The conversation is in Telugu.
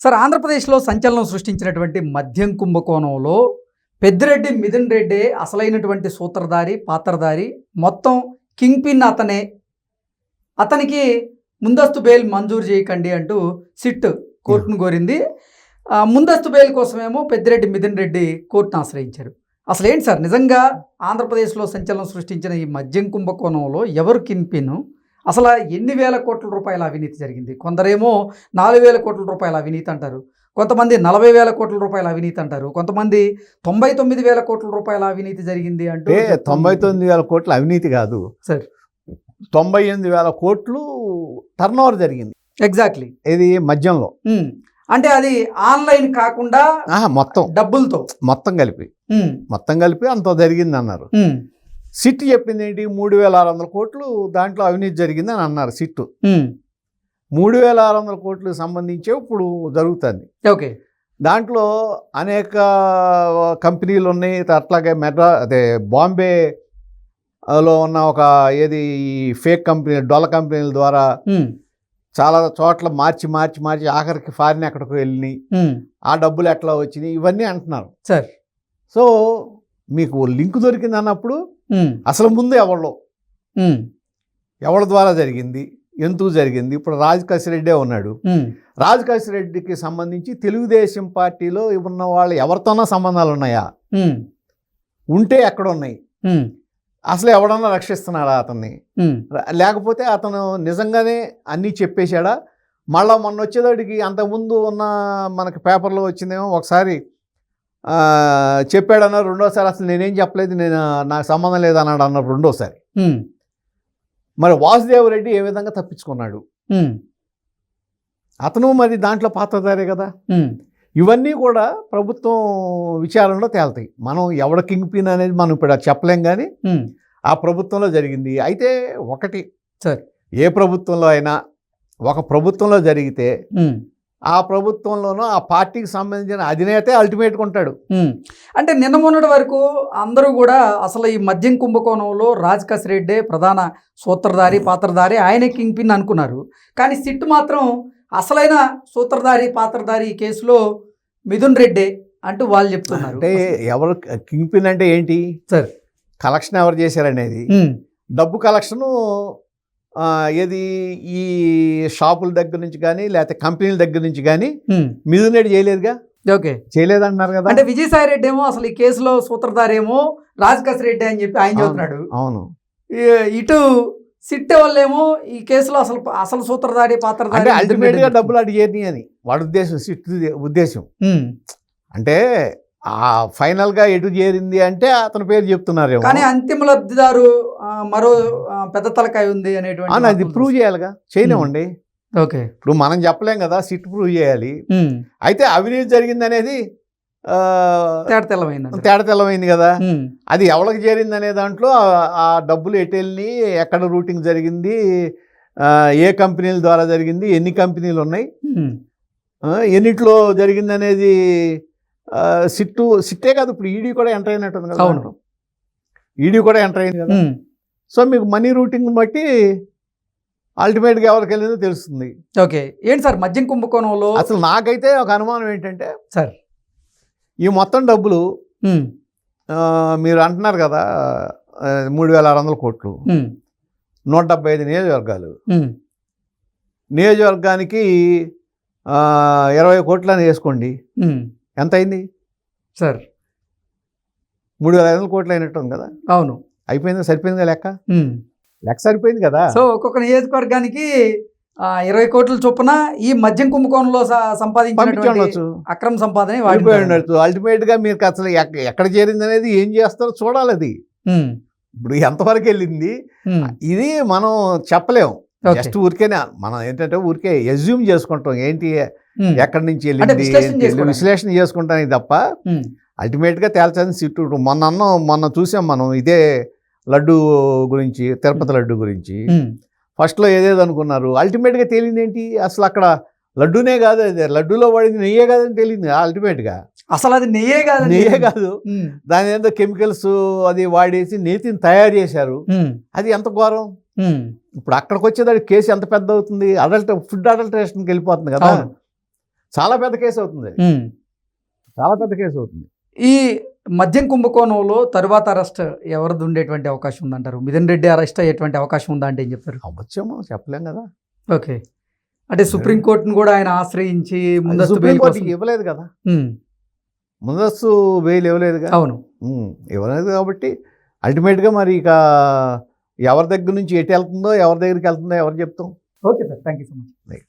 సార్, ఆంధ్రప్రదేశ్లో సంచలనం సృష్టించినటువంటి మద్యం కుంభకోణంలో పెద్దిరెడ్డి మిథున్ రెడ్డి అసలైనటువంటి సూత్రధారి, పాత్రధారి, మొత్తం కింగ్ పిన్ అతనే. అతనికి ముందస్తు బెయిల్ మంజూరు చేయకండి అంటూ సిట్ కోర్టును కోరింది. ముందస్తు బెయిల్ కోసమేమో పెద్దిరెడ్డి మిథున్ రెడ్డి కోర్టును ఆశ్రయించారు. అసలు ఏంటి సార్, నిజంగా ఆంధ్రప్రదేశ్లో సంచలనం సృష్టించిన ఈ మద్యం కుంభకోణంలో ఎవరు కింగ్ పిన్? అసలు ఎన్ని వేల కోట్ల రూపాయల అవినీతి జరిగింది? కొందరేమో 4,000 కోట్ల రూపాయల అవినీతి అంటారు, కొంతమంది 40,000 కోట్ల రూపాయల అవినీతి అంటారు, కొంతమంది 99,000 కోట్ల రూపాయల అవినీతి జరిగింది అంటూ. 99,000 కోట్ల అవినీతి కాదు సార్, 98,000 కోట్లు టర్న్ ఓవర్ జరిగింది. ఎగ్జాక్ట్లీ. ఇది మద్యంలో. అంటే అది ఆన్లైన్ కాకుండా మొత్తం డబ్బులతో మొత్తం కలిపి అంత జరిగింది అన్నారు. సిట్ చెప్పింది ఏంటి? 3,600 కోట్లు దాంట్లో అవినీతి జరిగింది అని అన్నారు సిట్టు. 3,600 కోట్లకు సంబంధించి ఇప్పుడు జరుగుతుంది. ఓకే. దాంట్లో అనేక కంపెనీలు ఉన్నాయి. అట్లాగే బాంబేలో ఉన్న ఒక ఫేక్ కంపెనీ, డొల్ల కంపెనీల ద్వారా చాలా చోట్ల మార్చి ఆఖరికి ఫారిన్ ఎక్కడికి వెళ్ళినాయి, ఆ డబ్బులు ఎట్లా వచ్చినాయి, ఇవన్నీ అంటున్నారు సార్. సో మీకు లింక్ దొరికింది అన్నప్పుడు అసలు ముందు ఎవరి ద్వారా జరిగింది, ఎందుకు జరిగింది? ఇప్పుడు రాజకేశ్వరరెడ్డే ఉన్నాడు. రాజకేశ్వరరెడ్డికి సంబంధించి తెలుగుదేశం పార్టీలో ఉన్న వాళ్ళు ఎవరితోనో సంబంధాలు ఉన్నాయా? ఉంటే ఎక్కడ ఉన్నాయి? అసలు ఎవడన్నా రక్షిస్తున్నాడా అతన్ని? లేకపోతే అతను నిజంగానే అన్నీ చెప్పేశాడా? మళ్ళా మొన్న వచ్చేదాడికి అంతకుముందు ఉన్న మనకి పేపర్లో వచ్చిందేమో, ఒకసారి చెప్పాడన్నారు, రెండోసారి అసలు నేనేం చెప్పలేదు, నాకు సంబంధం లేదన్నాడు అన్నప్పుడు రెండోసారి. మరి వాసుదేవరెడ్డి ఏ విధంగా తప్పించుకున్నాడు? అతను మరి దాంట్లో పాత్రధారే కదా. ఇవన్నీ కూడా ప్రభుత్వం విచారణలో తేలుతాయి. మనం ఎవడ కింగ్ పిన్ అనేది మనం ఇప్పుడు చెప్పలేం, కానీ ఆ ప్రభుత్వంలో జరిగింది. అయితే ఒకటి సార్, ఏ ప్రభుత్వంలో అయినా ఒక ప్రభుత్వంలో జరిగితే ఆ ప్రభుత్వంలోనూ ఆ పార్టీకి సంబంధించిన అధినేతే అల్టిమేట్గా ఉంటాడు. అంటే నిన్న మొన్నటి వరకు అందరూ కూడా అసలు ఈ మద్యం కుంభకోణంలో రాజకేశ్వరరెడ్డే ప్రధాన సూత్రధారి, పాత్రధారి, ఆయనే కింగ్ పిన్ అనుకున్నారు. కానీ సిట్ మాత్రం అసలైన సూత్రధారి, పాత్రధారి ఈ కేసులో మిథున్ రెడ్డే అంటూ వాళ్ళు చెప్తున్నారు. అంటే ఎవరు కింగ్ పిన్ అంటే ఏంటి సార్? కలెక్షన్ ఎవరు చేశారనేది. డబ్బు కలెక్షను ఈ షాపుల దగ్గర నుంచి కానీ లేకపోతే కంపెనీల దగ్గర నుంచి కానీ మిథున్ రెడ్డి చేయలేదుగా. ఓకే, చేయలేదన్నారు కదా. అంటే విజయసాయి రెడ్డి ఏమో అసలు ఈ కేసులో సూత్రధారి ఏమో రాజకేశ్వరరెడ్డి అని చెప్పి ఆయన చెబుతున్నాడు. అవును. ఇటు సిట్ వాళ్ళేమో ఈ కేసులో అసలు సూత్రధారి, పాత్రధారి అల్టిమేట్ గా డబ్బులు అడిగేది అని వాడి ఉద్దేశం, సిట్ ఉద్దేశం. అంటే ఫైనల్ గా ఎటు చేరింది అంటే అతని పేరు చెప్తున్నారు, కానీ అంతిమ లబ్ధిదారు మరో పెద్ద తలకాయ ఉంది అనేటువంటి అది ప్రూవ్ చేయాలిగా. చేయలేమండి. ఓకే, ఇప్పుడు మనం చెప్పలేం కదా, సిట్ ప్రూవ్ చేయాలి. అయితే అవినీతి జరిగింది అనేది తేడా తెల్లమైంది కదా. అది ఎవరికి చేరింది అనే దాంట్లో ఆ డబ్బులు ఎటు వెళ్ళి, ఎక్కడ రూటింగ్ జరిగింది, ఏ కంపెనీల ద్వారా జరిగింది, ఎన్ని కంపెనీలు ఉన్నాయి, ఎన్నిట్లో జరిగింది అనేది సిట్టే కాదు, ఇప్పుడు ఈడీ కూడా ఎంటర్ అయినట్టుంది కదా. అవును, ఈడీ కూడా ఎంటర్ అయింది కదా. సో మీకు మనీ రూటింగ్ బట్టి అల్టిమేట్గా ఎవరికి వెళ్ళిందో తెలుస్తుంది. ఓకే. ఏంటి సార్ మద్యం కుంభకోణంలో అసలు నాకైతే ఒక అనుమానం ఏంటంటే సార్, ఈ మొత్తం డబ్బులు మీరు అంటున్నారు కదా 3,600 కోట్లు, 175 నియోజకవర్గాలు, నియోజకవర్గానికి 20 కోట్లు అని వేసుకోండి, ఎంత అయింది సార్? 3,500 కోట్లు అయినట్టుంది కదా. అవును, అయిపోయింది, సరిపోయింది లెక్క సరిపోయింది కదా. సో ఒక్కొక్క నియోజకవర్గానికి 20 కోట్ల చొప్పున ఈ మద్యం కుంభకోణంలో సంపాదించవచ్చు, అక్రమ సంపాదన వాడిపోయి ఉండొచ్చు. అల్టిమేట్ గా మీరు అసలు ఎక్కడ చేరింది అనేది ఏం చేస్తారో చూడాలి. అది ఇప్పుడు ఎంతవరకు వెళ్ళింది ఇది మనం చెప్పలేము. జస్ట్ ఊరికేనే మనం ఏంటంటే ఊరికే ఎజ్యూమ్ చేసుకుంటాం, ఏంటి ఎక్కడి నుంచి వెళ్ళింది విశ్లేషణ చేసుకుంటానికి తప్ప అల్టిమేట్ గా తేల్చాల్సిన సిట్టు. మొన్న చూసాం మనం ఇదే లడ్డు గురించి, తిరుపతి లడ్డు గురించి. ఫస్ట్లో ఏదేదో అనుకున్నారు, అల్టిమేట్గా తేలింది ఏంటి? అసలు అక్కడ లడ్డూనే కాదు, అది లడ్డూలో వాడింది నెయ్యే కాదని తేలింది అల్టిమేట్గా. అసలు అది నెయ్యే కాదు, దాని ఏదో కెమికల్స్ అది వాడేసి నేతిని తయారు చేశారు. అది ఎంత ఘోరం. ఇప్పుడు అక్కడికి వచ్చేదానికి కేసు ఎంత పెద్ద అవుతుంది, ఫుడ్ అడల్టరేషన్కి వెళ్ళిపోతుంది కదా. చాలా పెద్ద కేసు అవుతుంది అది. ఉమ్. చాలా పెద్ద కేసు అవుతుంది. ఈ మద్యం కుంభకోణంలో తరువాత అరెస్ట్ ఎవరిది ఉండేటువంటి అవకాశం ఉందంటారు? మిథున్ రెడ్డి అరెస్ట్ అయ్యేటువంటి అవకాశం ఉందా అంటే ఏం చెప్తారు? అవ్వచ్చేమో చెప్పలేం కదా. ఓకే, అంటే సుప్రీంకోర్టును కూడా ఆయన ఆశ్రయించి ముందస్తు బెయిల్ కోసం సుప్రీంకోర్టుకి ఇవ్వలేదు కదా, ముందస్తు బెయిల్ ఇవ్వలేదుగా. అవును. ఇవ్వలేదు కాబట్టి అల్టిమేట్గా మరి ఇక ఎవరి దగ్గర నుంచి ఎటు వెళ్తుందో ఎవరి దగ్గరికి వెళ్తుందో ఎవరు చెప్తాం. Okay sir, thank you so much.